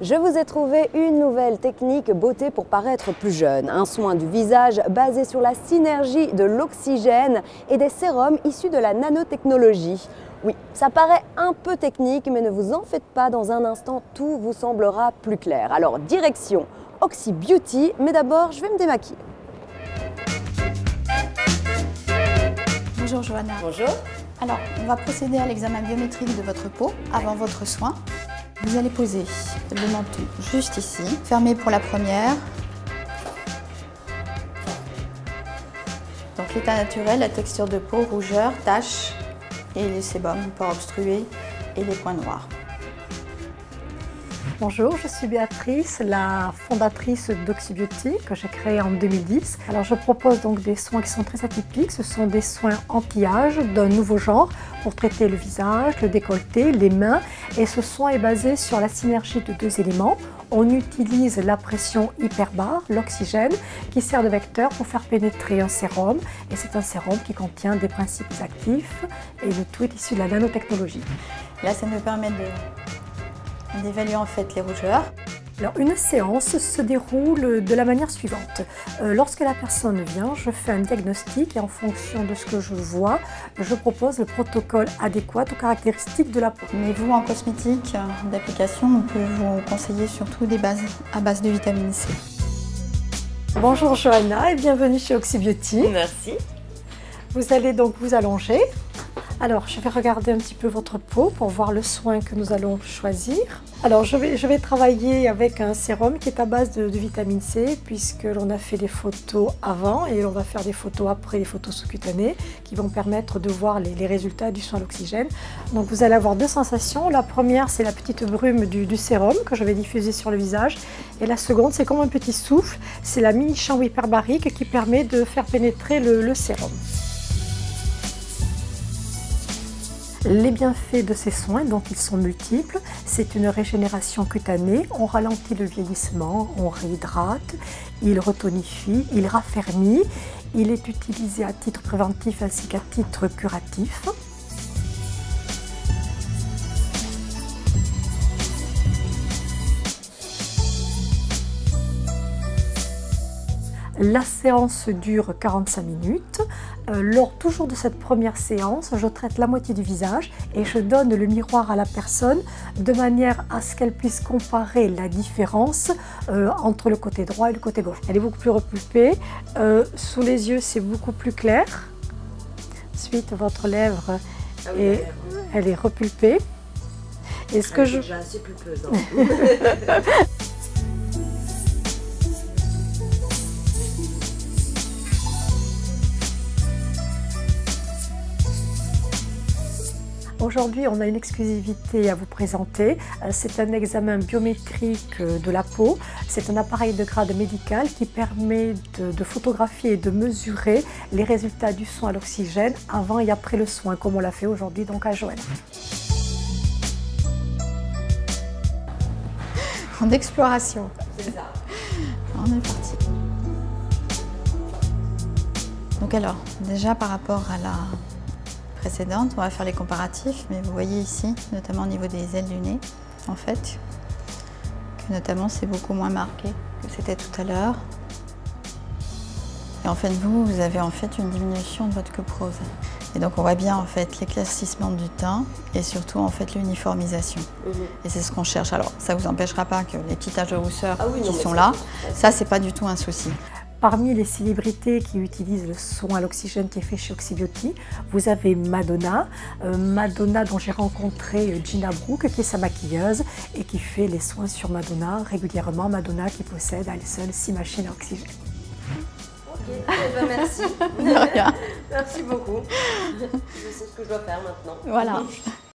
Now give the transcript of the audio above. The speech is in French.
Je vous ai trouvé une nouvelle technique beauté pour paraître plus jeune. Un soin du visage basé sur la synergie de l'oxygène et des sérums issus de la nanotechnologie. Oui, ça paraît un peu technique, mais ne vous en faites pas, dans un instant, tout vous semblera plus clair. Alors, direction Oxy Beauty, mais d'abord, je vais me démaquiller. Bonjour Johanna. Bonjour. Alors, on va procéder à l'examen biométrique de votre peau avant votre soin. Vous allez poser le menton juste ici, fermé pour la première. Donc l'état naturel, la texture de peau, rougeur, taches et le sébum, pores obstrués et les points noirs. Bonjour, je suis Béatrice, la fondatrice d'Oxy Beauty que j'ai créée en 2010. Alors je propose donc des soins qui sont très atypiques. Ce sont des soins anti-âge d'un nouveau genre pour traiter le visage, le décolleté, les mains. Et ce soin est basé sur la synergie de deux éléments. On utilise la pression hyperbare, l'oxygène, qui sert de vecteur pour faire pénétrer un sérum. Et c'est un sérum qui contient des principes actifs et le tout est issu de la nanotechnologie. Là, ça nous permet d'évaluer en fait les rougeurs. Alors, une séance se déroule de la manière suivante. Lorsque la personne vient, je fais un diagnostic et en fonction de ce que je vois, je propose le protocole adéquat aux caractéristiques de la peau. Mais vous, en cosmétique d'application, on peut vous conseiller surtout des bases à base de vitamine C. Bonjour Johanna et bienvenue chez Oxy Beauty. Merci. Vous allez donc vous allonger. Alors, je vais regarder un petit peu votre peau pour voir le soin que nous allons choisir. Alors, je vais travailler avec un sérum qui est à base de vitamine C, puisque l'on a fait des photos avant et l'on va faire des photos après, les photos sous-cutanées, qui vont permettre de voir les résultats du soin à l'oxygène. Donc, vous allez avoir deux sensations. La première, c'est la petite brume du sérum que je vais diffuser sur le visage. Et la seconde, c'est comme un petit souffle. C'est la mini chambre hyperbarique qui permet de faire pénétrer le sérum. Les bienfaits de ces soins, donc ils sont multiples. C'est une régénération cutanée, on ralentit le vieillissement, on réhydrate, il retonifie, il raffermit. Il est utilisé à titre préventif ainsi qu'à titre curatif. La séance dure 45 minutes. Lors toujours de cette première séance, je traite la moitié du visage et je donne le miroir à la personne de manière à ce qu'elle puisse comparer la différence entre le côté droit et le côté gauche. Elle est beaucoup plus repulpée. Sous les yeux, c'est beaucoup plus clair. Ensuite, votre lèvre, elle est repulpée. Et ce que je... déjà assez pulpeuse. Aujourd'hui, on a une exclusivité à vous présenter. C'est un examen biométrique de la peau. C'est un appareil de grade médical qui permet de photographier et de mesurer les résultats du soin à l'oxygène avant et après le soin, comme on l'a fait aujourd'hui donc à Joël. En exploration. C'est ça. On est parti. Donc alors, déjà par rapport à la précédente, on va faire les comparatifs, mais vous voyez ici, notamment au niveau des ailes du nez, en fait, que notamment c'est beaucoup moins marqué que c'était tout à l'heure. Et en fait, vous avez en fait une diminution de votre coupe rose. Et donc on voit bien en fait l'éclaircissement du teint et surtout en fait l'uniformisation. Et c'est ce qu'on cherche. Alors ça vous empêchera pas que les petits taches de rousseur qui sont là, ça c'est pas du tout un souci. Parmi les célébrités qui utilisent le soin à l'oxygène qui est fait chez Oxy Beauty, vous avez Madonna. Madonna dont j'ai rencontré Gina Brooke qui est sa maquilleuse et qui fait les soins sur Madonna régulièrement. Madonna qui possède à elle seule 6 machines à oxygène. Ok, eh ben merci. De rien. Merci beaucoup. Je sais ce que je dois faire maintenant. Voilà.